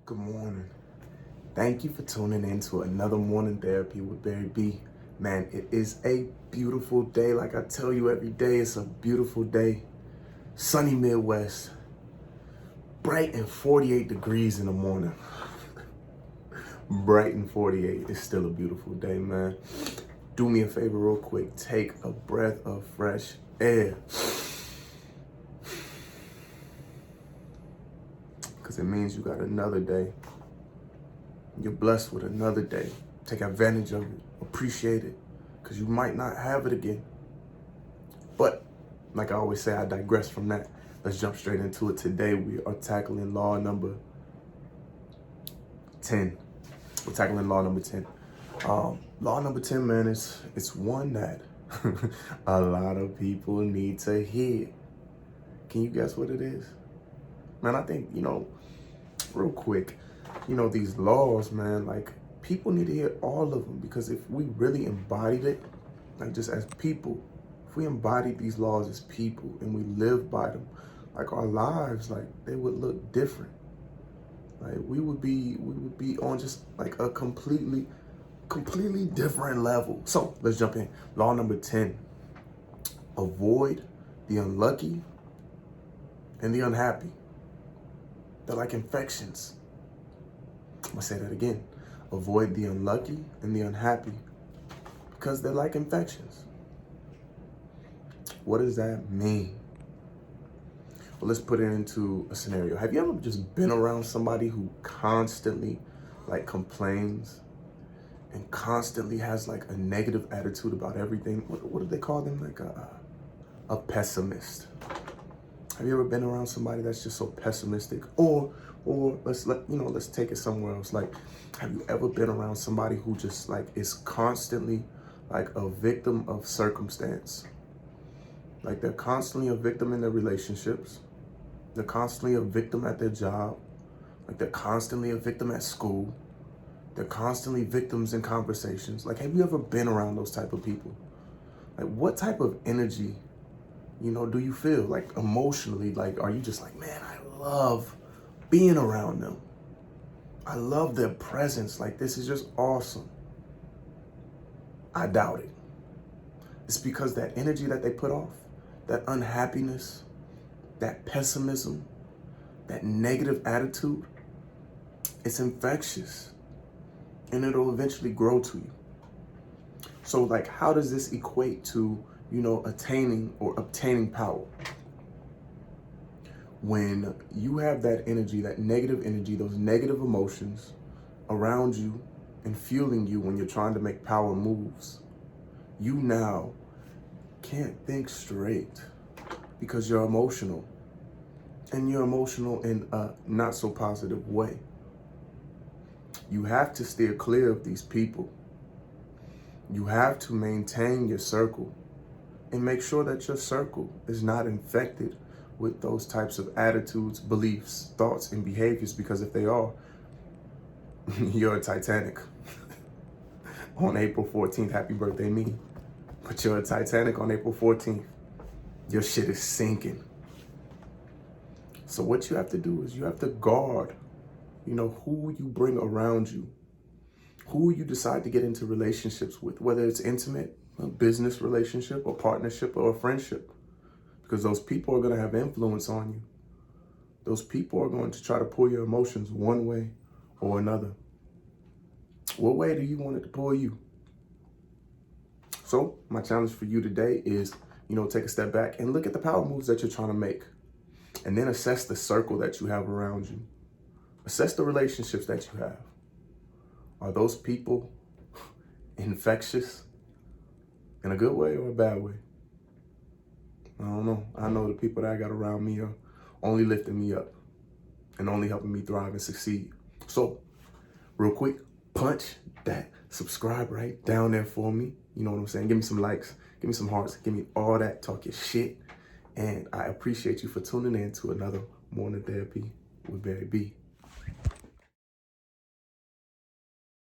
Good morning. Thank you for tuning in to another morning therapy with Barry B. Man, it is a beautiful day. Like I tell you every day, it's a beautiful day. Sunny Midwest, bright and 48 degrees in the morning. Bright and 48. It's still a beautiful day, man. Do me a favor real quick. Take a breath of fresh air. Because it means you got another day. You're blessed with another day. Take advantage of it. Appreciate it. Because you might not have it again. But, like I always say, I digress from that. Let's jump straight into it. Today, we are tackling law number 10. We're tackling law number 10. Law number 10, man, it's one that a lot of people need to hear. Can you guess what it is? Man, I think, real quick, these laws, man, like, people need to hear all of them, because if we really embodied it, like, just as people, if we embodied these laws as people and we live by them, like, our lives, like, they would look different. Like, we would be on just like a completely different level. So let's jump in. Law number 10, avoid the unlucky and the unhappy. They're like infections. I'm gonna say that again. Avoid the unlucky and the unhappy, because they're like infections. What does that mean? Well, let's put it into a scenario. Have you ever just been around somebody who constantly like complains and constantly has like a negative attitude about everything? What do they call them? Like a pessimist. Have you ever been around somebody that's just so pessimistic? Or let's take it somewhere else. Like, have you ever been around somebody who just like is constantly like a victim of circumstance? Like, they're constantly a victim in their relationships. They're constantly a victim at their job. Like, they're constantly a victim at school. They're constantly victims in conversations. Like, have you ever been around those type of people? Like, what type of energy, do you feel? Like, emotionally, like, are you just like, man, I love being around them. I love their presence. Like, this is just awesome. I doubt it. It's because that energy that they put off, that unhappiness, that pessimism, that negative attitude, it's infectious, and it'll eventually grow to you. So, like, how does this equate to, attaining or obtaining power? When you have that energy, that negative energy, those negative emotions around you and fueling you when you're trying to make power moves, you now can't think straight because you're emotional, and you're emotional in a not so positive way. You have to steer clear of these people. You have to maintain your circle and make sure that your circle is not infected with those types of attitudes, beliefs, thoughts, and behaviors, because if they are, you're a Titanic. On April 14th, happy birthday me. But you're a Titanic on April 14th. Your shit is sinking. So what you have to do is you have to guard, who you bring around you, who you decide to get into relationships with, whether it's intimate, a business relationship, a partnership, or a friendship, because those people are going to have influence on you. Those people are going to try to pull your emotions one way or another. What way do you want it to pull you? So my challenge for you today is, take a step back and look at the power moves that you're trying to make, and then assess the circle that you have around you. Assess the relationships that you have. Are those people infectious in a good way or a bad way? I don't know. I know the people that I got around me are only lifting me up and only helping me thrive and succeed. So, real quick, punch that subscribe right down there for me. You know what I'm saying? Give me some likes, give me some hearts, give me all that, talk your shit. And I appreciate you for tuning in to another morning therapy with Barry B.